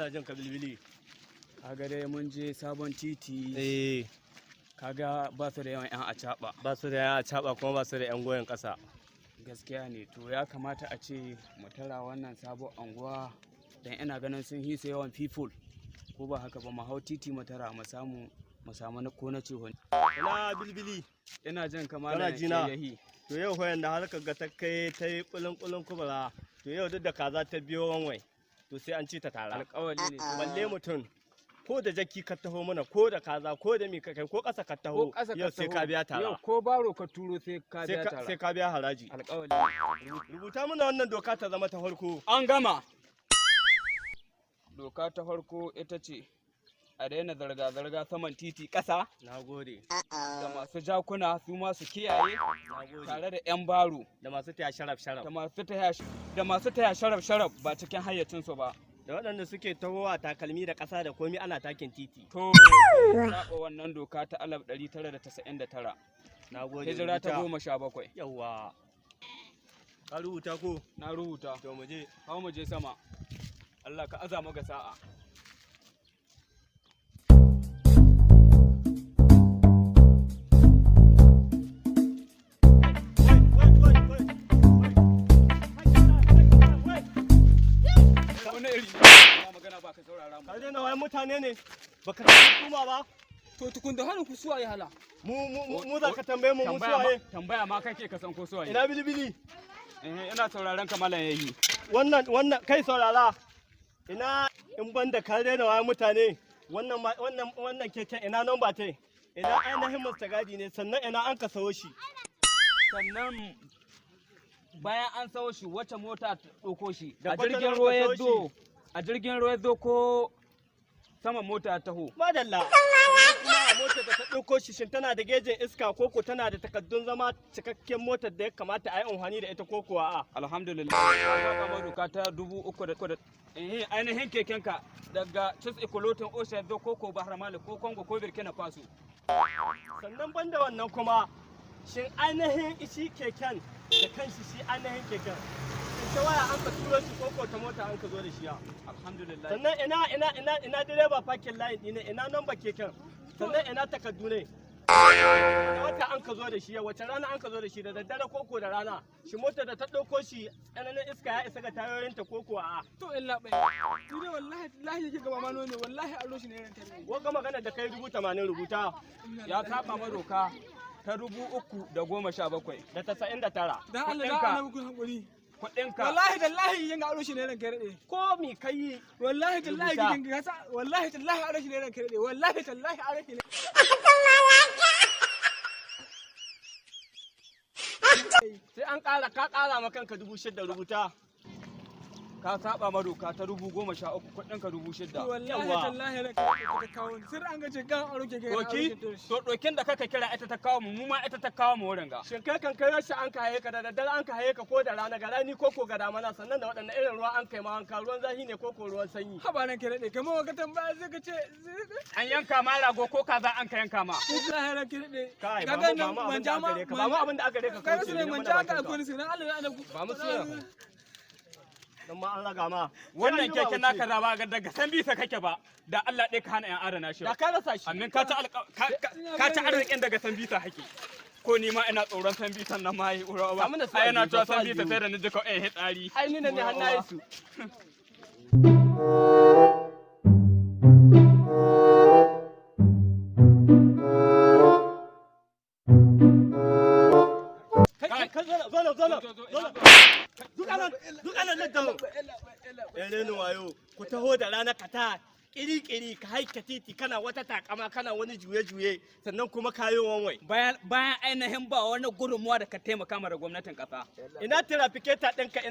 ina jin ka bilbili. Kaga dai mun je sabon titi. Kaga ba su da yawan 'yan acaɓa. Ba su da yan acaɓa kuma ba su da yan goyon ƙasa. Gaskiya ne, to ya kamata a ce mu tara wannan sabon anguwa dan ina ganin sun hisa yawan people. Ko ba haka ba mu hau titi mu tara mu samu na ko na ce wani. Ina bilbili. Ina jin kamar Kana jina. yahi. To yau hoyan da harkar ga ta kai ta yi kulun kubura. To yau duk da kaza ta biyo wanwai. To sai an ci ta tara. Alƙawari ne. Balle mutum. Ko da jaki ka taho mana ko da kaza ko da mi kai ko ƙasa ka taho yau sai ka biya tara. Yau ko baro ka turo sai ka biya tara. Sai ka biya haraji. Alƙawari. Rubuta mana wannan doka ta zama ta farko. An gama. Doka ta farko ita ce a daina zarga-zarga saman titi ƙasa. Na gode. Da masu jakuna su ma su kiyaye tare da 'yan baro. Da masu taya sharaf-sharaf. Da masu taya sharaf-sharaf ba cikin hayyacinsu ba. Da waɗanda suke tahowa takalmi da ƙasa da komi ana takin titi. To, zaɓa wannan doka ta 1999. Na gode. Hijira ta 17. Yawwa. Ka rubuta ko? Na rubuta. To mu je. Hau mu je sama. Allah ka azama ga sa'a. Ka daina wayan mutane ne baka san hukuma ba. To tukun da hannun ku suwaye hala. Mu za ka tambaye mu suwaye. Tambaya ma kake ka san ko suwaye. Ina bilibili. Ina sauraron ka malam yayi. Wannan kai saurara. Ina in banda ka daina wayan mutane. Wannan keken ina nan ba tai. Ina ainihin Mr. Gadi ne sannan ina an ka sawo shi. Sannan bayan an sawo shi wacce mota ta ɗauko shi Da a kwatan jirgin an ruwa ka ya sawo zo a jirgin ruwa ya zo ko sama mota ta taho. Madalla. Kuma a motar da ta ɗauko shi shin tana da gejin iska koko tana da takaddun zama cikakken motar da ya kamata a yi amfani da ita ko kuwa a. Alhamdulillah. Ya kama doka ta 3,000 ainihin kekenka daga Cis Ikolotin Osha zo koko Bahar Mali ko Kongo ko Burkina Faso. Sannan banda wannan kuma shin ainihin shi keken da kanshi shi ainihin keken. Shin ta waya an ka turo shi koko ta mota an ka zo da shi ya. Alhamdulillah. Sannan ina direba fakin layin ɗine ina namba keken. Sannan ina takardu ne. Wata an ka zo da shi ya wace rana an ka zo da shi da daddare koko da rana. Shi mota da ta ɗauko shi tsananin iska ya isa ga tayoyinta koko a. To illa bai. Ni dai wallahi yake gaba ma ne wallahi aro shi ne ran tare. Wanga magana da kai 80 rubuta. Ya saba ma doka ta 3,017 Da 99. Dan Allah da ana muku hankuri. Kuɗinka. Wallahi tallahi yin aro shi ne ran kare. Ko mi kai Wallahi tallahi kin gasa wallahi tallahi aro shi ne ran kare. Wallahi tallahi aro shi ne. sai an ƙara ka ƙara ma kanka 6,000 rubuta. Ka saba ma doka ta 13,000 kuɗinka 6,000. Wallahi tallahi ran kare ta kawo. Sai an ga ce gan aro ke Doki, to dokin da kaka kira ita ta kawo mu ma ita ta kawo mu wurin ga. Shin kai kan kai rashin an ka haye ka da daddare an ka haye ka ko da rana ga rani ko ga damana sannan da waɗannan irin ruwa an kai ma wanka ruwan zafi ne ko ruwan sanyi. haba ran kare kamar waka tambaya sai ka ce An yanka ma rago ko kaza an ka yanka ma. wallahi ran kare. Kai ba Kaga mu nan abin manja da ma aka ba mu abin da aka reka kai kauce su ne ne mana manja bakin ka ka. akwai sai dan Allah da Ba mu suna. Dan ma an raga ma. Wannan keken naka da ba daga san bisa kake ba. Da Allah ɗaya ka hana yan adana shi. Da ka rasa shi. Amin ka ci arzikin daga san bisa hake. Ko ni ma ina tsoron san bisan nan ma yi urawa Samu da ba. su Ai yana aljihu, cewa su san bisa aljihu. sai da ni ji kawai hitsari. Ai ni ne hannaye su. Wayo ku taho da rana ka ta kiri-kiri ka haika titi kana wata takama kana wani juye-juye sannan kuma kayo wanwai. Bayan ainihin ba wani gudunmuwa da ka taimaka ma da gwamnatin ƙasa. Ina tirafiketa ɗinka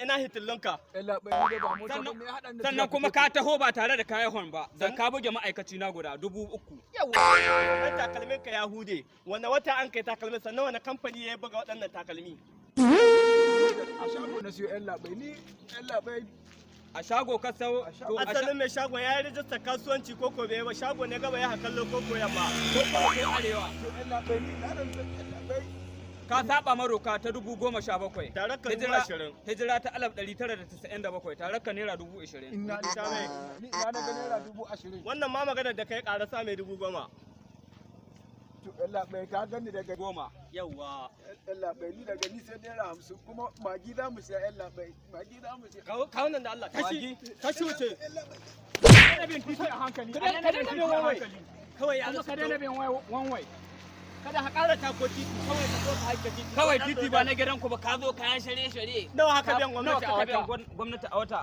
ina hitillunka. Allah bai ni da ba mota ba me hadan da Sannan kuma ka taho ba tare da kayan hon ba. Da ka buge ma'aikaci na guda 3,000. Yawa, ɗan takalmin ka ya hude. Wanda wata an kai takalmin sannan wani kamfani ya buga waɗannan takalmi. a shago na siyo Allah bai ni Allah bai A shago ka sau. Asalin mai shagon ya yi rijistar kasuwanci ko bai ba shago ne gaba ya hakallo ko yamma. Ko arewa. Allah bai ni na ran Allah bai ka saba maroka ta 17,000 Tarar ka 20,000. hijira ta 1997 tarar ka naira 20,000 Inna lillahi ni ina na ga naira 20,000. Wannan ma maganar da kai ƙarasa mai 10,000. To Allah bai ka gani daga 10. Yawwa. Allah bai ni daga ni sai naira 50 kuma magi za mu siya Allah bai magi za mu siya. Kawo nan da Allah. Kashi wuce. Kada bin titi a hankali. Kada bin titi a hankali. Kawai ya Ka daina bin wanwai. kada ka ƙara tako titi kawai ka zo ka haike titi. Kawai titi ba na gidanku ba ka zo kayan shirye-shirye. Nawa haka biyan gwamnati a wata? Gwamnati a wata.